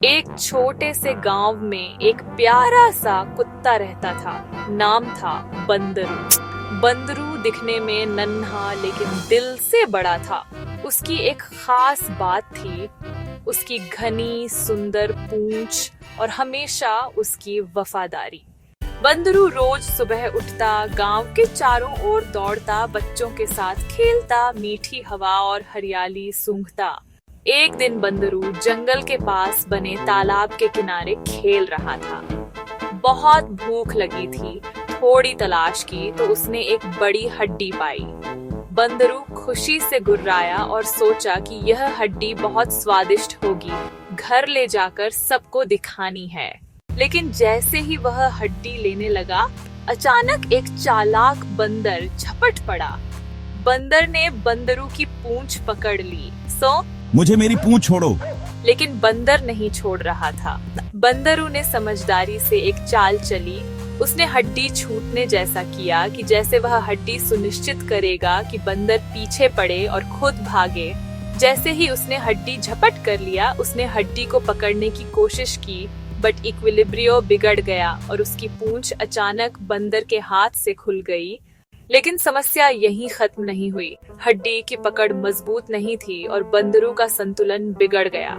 एक छोटे से गांव में एक प्यारा सा कुत्ता रहता था। नाम था बंदरू। बंदरू दिखने में नन्हा लेकिन दिल से बड़ा था। उसकी एक खास बात थी, उसकी घनी सुंदर पूंछ और हमेशा उसकी वफादारी। बंदरू रोज सुबह उठता, गांव के चारों ओर दौड़ता, बच्चों के साथ खेलता, मीठी हवा और हरियाली सूंघता। एक दिन बंदरू जंगल के पास बने तालाब के किनारे खेल रहा था। बहुत भूख लगी थी। थोड़ी तलाश की तो उसने एक बड़ी हड्डी पाई। बंदरू खुशी से गुर्राया और सोचा कि यह हड्डी बहुत स्वादिष्ट होगी, घर ले जाकर सबको दिखानी है। लेकिन जैसे ही वह हड्डी लेने लगा, अचानक एक चालाक बंदर झपट पड़ा। बंदर ने बंदरू की पूंछ पकड़ ली। मुझे मेरी पूंछ छोड़ो। लेकिन बंदर नहीं छोड़ रहा था। बंदरू ने समझदारी से एक चाल चली। उसने हड्डी छूटने जैसा किया कि जैसे वह हड्डी सुनिश्चित करेगा कि बंदर पीछे पड़े और खुद भागे। जैसे ही उसने हड्डी झपट कर लिया, उसने हड्डी को पकड़ने की कोशिश की, बट इक्विलिब्रियो बिगड़ गया और उसकी पूंछ अचानक बंदर के हाथ से खुल गई। लेकिन समस्या यहीं खत्म नहीं हुई। हड्डी की पकड़ मजबूत नहीं थी और बंदरू का संतुलन बिगड़ गया।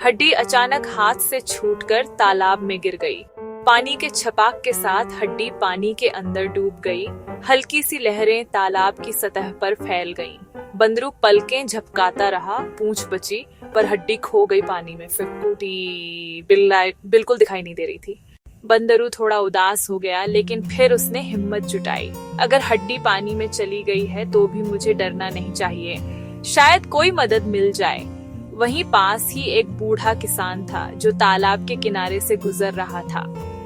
हड्डी अचानक हाथ से छूटकर तालाब में गिर गई। पानी के छपाक के साथ हड्डी पानी के अंदर डूब गई। हल्की सी लहरें तालाब की सतह पर फैल गईं। बंदरू पलकें झपकाता रहा, पूंछ बची पर हड्डी खो गई पानी में। फिर टूटी बिल्कुल दिखाई नहीं दे रही थी। बंदरू थोड़ा उदास हो गया, लेकिन फिर उसने हिम्मत जुटाई। अगर हड्डी पानी में चली गई है तो भी मुझे डरना नहीं चाहिए, शायद कोई मदद मिल जाए। वहीं पास ही एक बूढ़ा किसान था जो तालाब के किनारे से गुजर रहा था।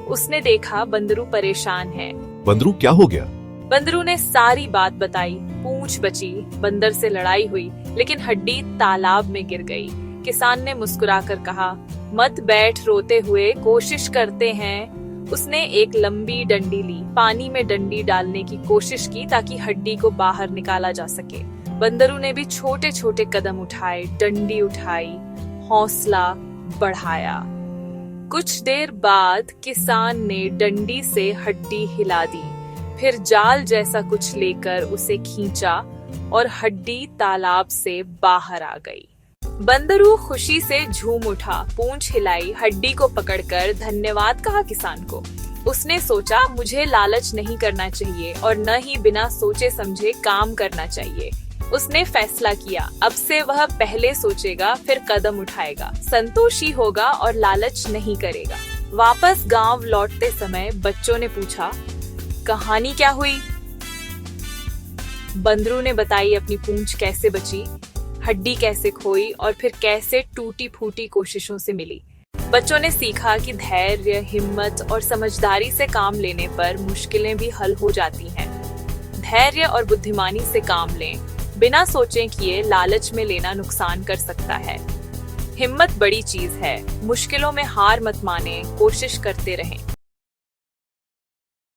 उसने देखा बंदरू परेशान है। बंदरू क्या हो गया? बंदरू ने सारी बात बताई। पूंछ बची, बंदर से लड़ाई हुई, लेकिन हड्डी तालाब में गिर गई। किसान ने मुस्कुराकर कहा, मत बैठ रोते हुए, कोशिश करते हैं। उसने एक लंबी डंडी ली, पानी में डंडी डालने की कोशिश की ताकि हड्डी को बाहर निकाला जा सके। बंदरू ने भी छोटे छोटे कदम उठाए, डंडी उठाई, हौसला बढ़ाया। कुछ देर बाद किसान ने डंडी से हड्डी हिला दी, फिर जाल जैसा कुछ लेकर उसे खींचा और हड्डी तालाब से बाहर आ गई। बंदरू खुशी से झूम उठा, पूंछ हिलाई, हड्डी को पकड़कर धन्यवाद कहा किसान को। उसने सोचा, मुझे लालच नहीं करना चाहिए और न ही बिना सोचे समझे काम करना चाहिए। उसने फैसला किया, अब से वह पहले सोचेगा फिर कदम उठाएगा, संतोषी होगा और लालच नहीं करेगा। वापस गांव लौटते समय बच्चों ने पूछा, कहानी क्या हुई? बंदरू ने बताई अपनी पूंछ कैसे बची, हड्डी कैसे खोई और फिर कैसे टूटी फूटी कोशिशों से मिली। बच्चों ने सीखा कि धैर्य, हिम्मत और समझदारी से काम लेने पर मुश्किलें भी हल हो जाती हैं। धैर्य और बुद्धिमानी से काम लें, बिना सोचे किए लालच में लेना नुकसान कर सकता है। हिम्मत बड़ी चीज है, मुश्किलों में हार मत माने, कोशिश करते रहें।